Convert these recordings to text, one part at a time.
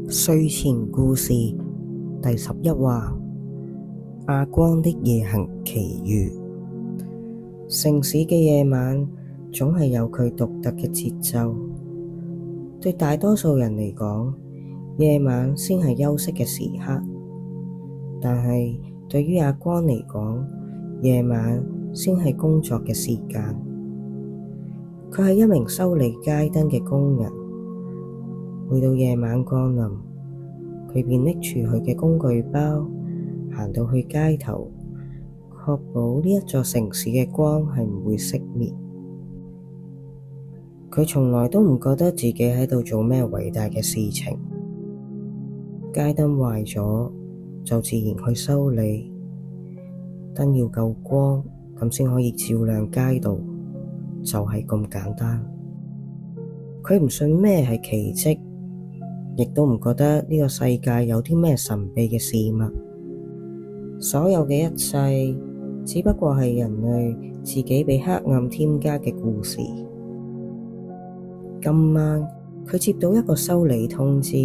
睡前故事第11話：阿光的夜行奇遇。城市嘅夜晚總係有佢獨特嘅節奏。對大多數人嚟講，夜晚先係休息嘅時刻，但係對於阿光嚟講，夜晚先係工作嘅時間。佢係一名修理街燈嘅工人。每到夜晚降臨，佢便拎住佢嘅工具包，行到去街頭，確保呢一座城市嘅光係唔會熄滅。佢從來都唔覺得自己喺度做咩偉大嘅事情。街燈壞咗，就自然去修理。燈要夠光，咁先可以照亮街道，就係咁簡單。佢唔信咩係奇蹟，亦都唔覺得呢個世界有啲咩神秘嘅事物。所有嘅一切只不過係人類自己被黑暗添加嘅故事。今晚佢接到一個修理通知，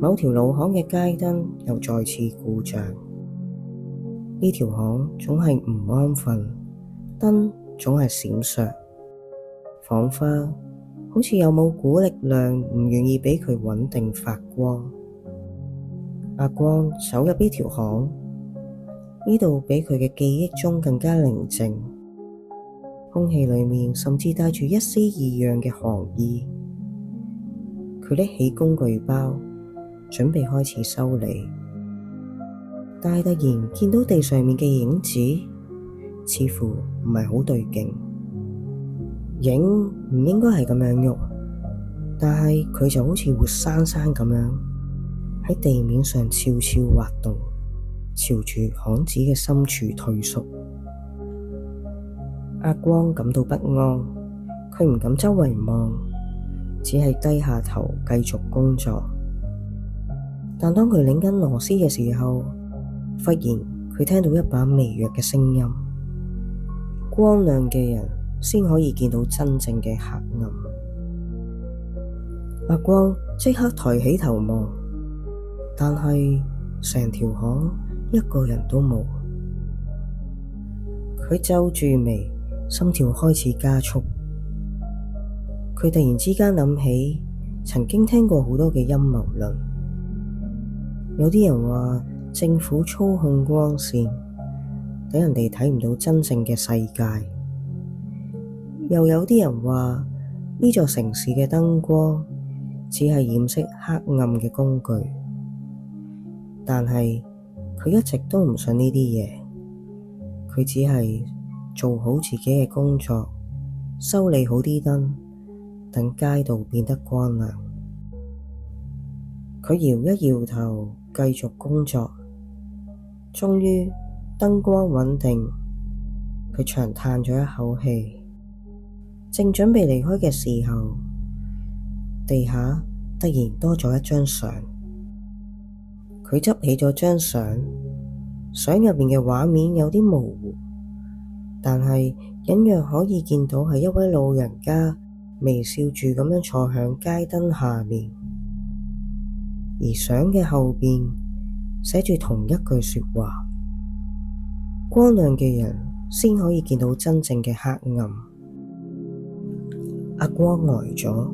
某條路巷嘅街燈又再次故障。呢條巷總係唔安分，燈總係閃爍，仿佛好似有冇股力量唔願意畀佢穩定發光。阿光走入呢條巷，呢度比佢嘅記憶中更加寧靜，空氣裏面甚至帶住一絲異樣嘅寒意。佢拎起工具包，準備開始修理，但係突然見到地上面嘅影子，似乎唔係好對勁。影唔應該係咁樣喐，但係佢就好似活生生咁樣喺地面上悄悄滑動，朝住巷子嘅深處退縮。阿光感到不安，佢唔敢周圍望，只係低下頭繼續工作。但當佢擰緊螺絲嘅時候，忽然佢聽到一把微弱嘅聲音。光亮嘅人先可以見到真正嘅黑暗。阿光即刻抬起頭望，但係成條巷一個人都冇。佢皺住眉，心跳開始加速。佢突然之間諗起曾經聽過好多嘅陰謀論，有啲人話政府操控光線，等人哋睇唔到真正嘅世界。又有啲人話呢座城市嘅燈光只係掩飾黑暗嘅工具，但係佢一直都唔信呢啲嘢。佢只係做好自己嘅工作，修理好啲燈，等街道變得光亮。佢搖一搖頭，繼續工作。終於燈光穩定，佢長嘆咗一口氣。正準備離開嘅時候，地下突然多咗一張相。佢執起咗張相，相入面嘅畫面有啲模糊，但係隱約可以見到係一位老人家微笑住咁樣坐響街燈下面，而相嘅後邊寫住同一句說話：光亮嘅人先可以見到真正嘅黑暗。阿光呆咗，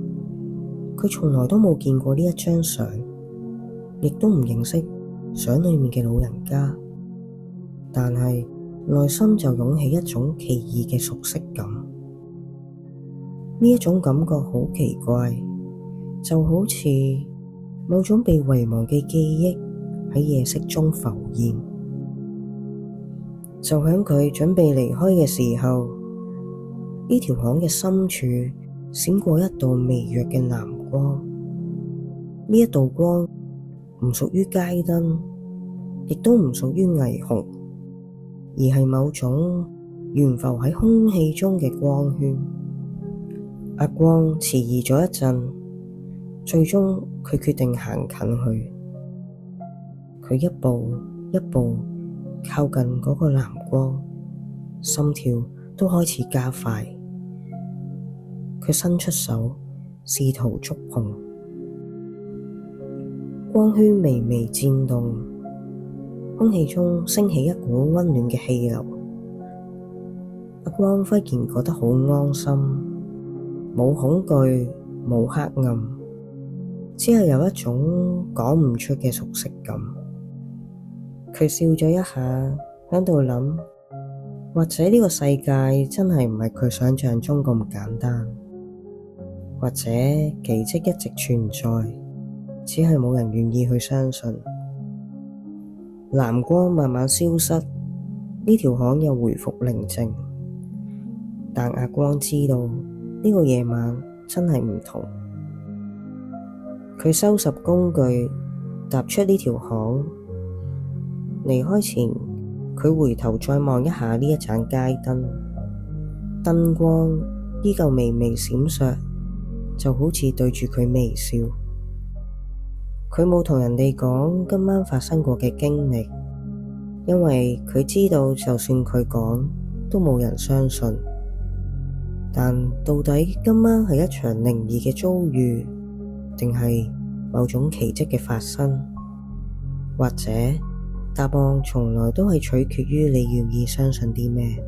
佢從來都冇見過呢一張相，亦都唔認識相裏面嘅老人家，但係內心就湧起一種奇異嘅熟悉感。呢一種感覺好奇怪，就好似某種被遺忘嘅記憶喺夜色中浮現。就喺佢準備離開嘅時候，呢條巷嘅深處閃過一道微弱嘅藍光。呢一道光唔屬於街燈，亦都唔屬於霓虹，而係某種懸浮喺空氣中嘅光圈。阿光遲疑咗一陣，最終佢決定行近去。佢一步一步靠近嗰個藍光，心跳都開始加快。佢伸出手，試圖觸碰。光圈微微顫動，空氣中升起一股溫暖嘅氣流。阿光忽然覺得好安心，冇恐懼，冇黑暗，只係有一種講唔出嘅熟悉感。佢笑咗一下，喺度諗，或者呢個世界真係唔係佢想象中咁簡單，或者奇蹟一直存在，只係冇人願意去相信。藍光慢慢消失，呢條巷又回復寧靜。但阿光知道呢個夜晚真係唔同。佢收拾工具，踏出呢條巷。離開前，佢回頭再望一下呢一盞街燈，燈光依舊微微閃爍，就好似對住佢微笑。佢冇同人哋講今晚發生過嘅經歷，因為佢知道就算佢講，都冇人相信。但到底今晚係一場靈異嘅遭遇，定係某種奇蹟嘅發生？或者答案從來都係取決於你願意相信啲咩？